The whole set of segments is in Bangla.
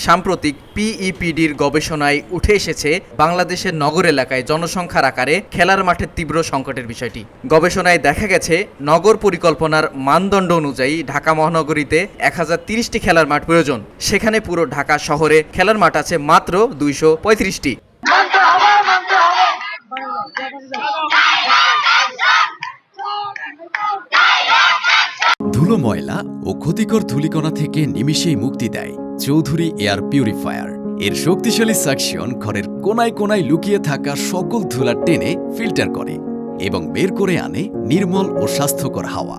সাম্প্রতিক পিইপিডির গবেষণায় উঠে এসেছে বাংলাদেশের নগর এলাকায় জনসংখ্যার আকারে খেলার মাঠের তীব্র সংকটের বিষয়টি। গবেষণায় দেখা গেছে নগর পরিকল্পনার মানদণ্ড অনুযায়ী ঢাকা মহানগরীতে 1030টি খেলার মাঠ প্রয়োজন, সেখানে পুরো ঢাকা শহরে খেলার মাঠ আছে মাত্র 235টি। ধুলো, ময়লা ও ক্ষতিকর ধূলিকণা থেকে নিমিষেই মুক্তি দেয় চৌধুরী এয়ার পিউরিফায়ার। এর শক্তিশালী সাকশন ঘরের কোনায় কোনায় লুকিয়ে থাকা সকল ধুলা টেনে ফিল্টার করে এবং বের করে আনে নির্মল ও স্বাস্থ্যকর হাওয়া।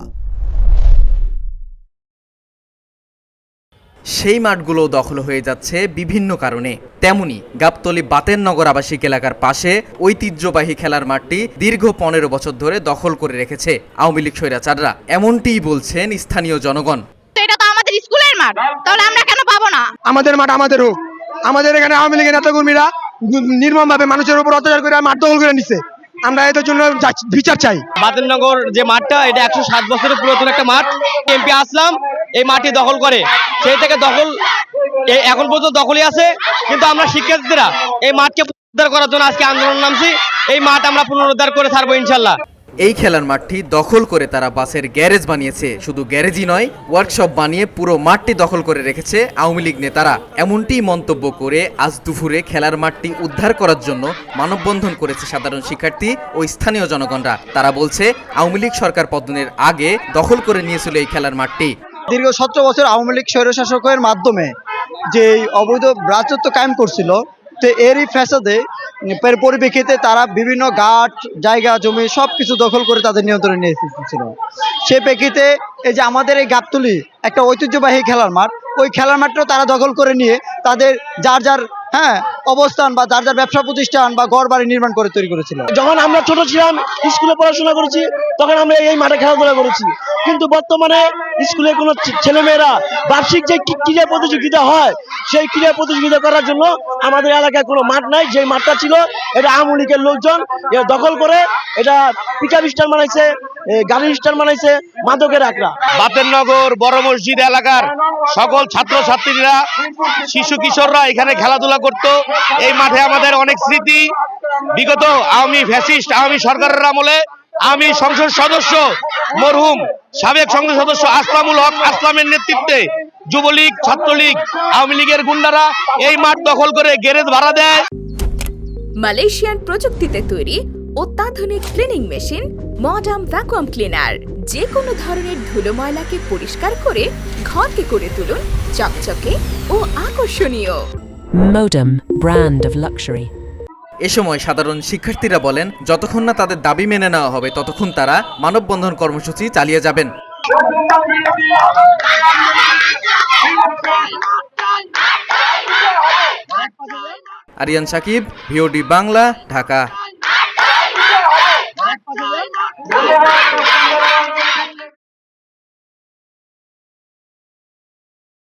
সেই মাঠগুলো দখল হয়ে যাচ্ছে বিভিন্ন কারণে। তেমনি গাবতলী বাতেরনগর আবাসিক এলাকার পাশে ঐতিহ্যবাহী খেলার মাঠটি দীর্ঘ 15 বছর ধরে দখল করে রেখেছে আওয়ামী লীগ স্বৈরাচাররা, এমনটিই বলছেন স্থানীয় জনগণ। এটা তো আমাদের স্কুলের মাঠ, তাহলে আমরা কেন পাবো না? আমাদের মাঠ আমাদের হোক। আমাদের এখানে আওয়ামী লীগের নেতাকর্মীরা নির্মমভাবে মানুষের উপর অত্যাচার করে মাঠ দখল করে নিচ্ছে। আমরা এদের জন্য বিচার চাই। বাতেরনগর যে মাঠটা, এটা 107 বছরের পুরাতন একটা মাঠ। এমপি আসলাম এই মাটি দখল করে, সেই থেকে দখল এখন পর্যন্ত দখলই আছে। কিন্তু আমরা শিক্ষার্থীরা এই মাঠকে পুনরুদ্ধার করার জন্য আজকে আন্দোলন নামছি। এই মাঠ আমরা পুনরুদ্ধার করে ছাড়বো ইনশাল্লাহ। এই খেলার মাঠটি দখল করে তারা বাসের গ্যারেজ বানিয়েছে। শুধু গ্যারেজই নয়, ওয়ার্কশপ বানিয়ে পুরো মাঠটি দখল করে রেখেছে আওয়ামী লীগ নেতারা। এমনটি মন্তব্য করে আজ দুপুরে খেলার মাঠটি উদ্ধার করার জন্য মানববন্ধন করেছে সাধারণ শিক্ষার্থী ও স্থানীয় জনগণরা। তারা বলছে আওয়ামী লীগ সরকার পতনের আগে দখল করে নিয়েছিল এই খেলার মাঠটি। দীর্ঘ 17 বছর আওয়ামী লীগ স্বৈরশাসকের মাধ্যমে যে অবৈধ রাজত্ব কায়েম করছিল, তো এরই ফ্যাসাদে পরিপ্রেক্ষিতে তারা বিভিন্ন ঘাট, জায়গা, জমি সবকিছু দখল করে তাদের নিয়ন্ত্রণে নিয়ে এসেছিল। সে প্রেক্ষিতে এই যে আমাদের এই গাবতলী একটা ঐতিহ্যবাহী খেলার মাঠ, ওই খেলার মাঠটাও তারা দখল করে নিয়ে তাদের যার যার অবস্থান বা যার যার ব্যবসা প্রতিষ্ঠান বা ঘর বাড়ি নির্মাণ করে তৈরি করেছিল। যখন আমরা ছোট ছিলাম, স্কুলে পড়াশোনা করেছি, তখন আমরা এই মাঠে খেলাধুলা করেছি। কিন্তু বর্তমানে স্কুলে কোনো ছেলেমেয়েরা বার্ষিক যে ক্রীড়া প্রতিযোগিতা হয়, সেই ক্রীড়া প্রতিযোগিতা করার জন্য আমাদের এলাকায় কোনো মাঠ নাই। যে মাঠটা ছিল এটা আওয়ামী লীগের লোকজন এটা দখল করে এটা পিকআপ স্ট্যান্ড বানাইছে, গাড়ির স্ট্যান্ড বানাইছে, মাদকের আখড়া। বাতেরনগর বড় মসজিদ এলাকার সকল ছাত্রছাত্রীরা, শিশু কিশোররা এখানে খেলাধুলা করত। এই মাঠে আমাদের অনেক স্মৃতি। বিগত আওয়ামী ফ্যাসিস্ট আওয়ামী সরকারের আমলে আমি সংসদ সদস্য মরহুম সাবেক সংসদ সদস্য আসলামুল হক আসলামের নেতৃত্বে যুবলীগ, ছাত্রলীগ, আওয়ামী লীগের গুন্ডারা এই মাঠ দখল করে গ্যারেজ ভাড়া দেয়। মালয়েশিয়ান প্রযুক্তিতে তৈরি অত্যাধুনিক cleaning machine modern vacuum cleaner যে কোনো ধরনের ধুলো ময়লাকে পরিষ্কার করে ঘরকে করে তুলুন চকচকে ও আকর্ষণীয়। Modem, brand of luxury. এ সময় সাধারণ শিক্ষার্থীরা বলেন, যতক্ষণ না তাদের দাবি মেনে নেওয়া হবে ততক্ষণ তারা মানববন্ধন কর্মসূচি চালিয়ে যাবেন। আরিয়ান সাকিব, ভিওডি বাংলা, ঢাকা।